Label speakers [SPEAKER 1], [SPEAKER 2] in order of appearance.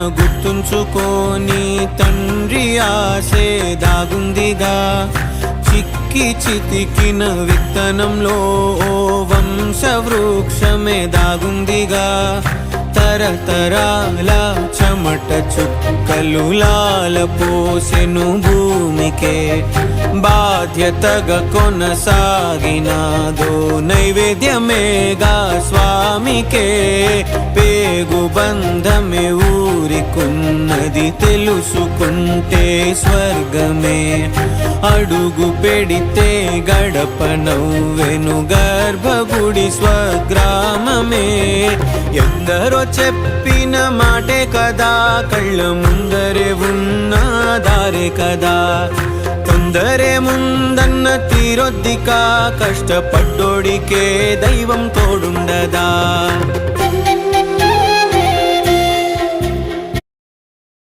[SPEAKER 1] గుర్తుంచుకోని తండ్రి ఆసే దాగుందిగా, చిక్కి చితికిన విత్తనంలో ఓ వంశవృక్షమే దాగుందిగా. తరతరాల చెమట చుక్కలు లాల పోసెను భూమికే, బాధ్యతగా కొనసాగినాదో నైవేద్యమేగా స్వామికే. పేగు బంధమే ఊరికున్నది తెలుసుకుంటే స్వర్గమే, అడుగు పెడితే గడప నవ్వెను గర్భగుడి స్వగ్రామమే. ఎందరో చెప్పిన మాటే కదా, కళ్ళ ముందరే ఉన్న దారే కదా. తొందరే ముందన్న తీరొద్దిక, కష్టపడ్డోడికే దైవం తోడుండదా.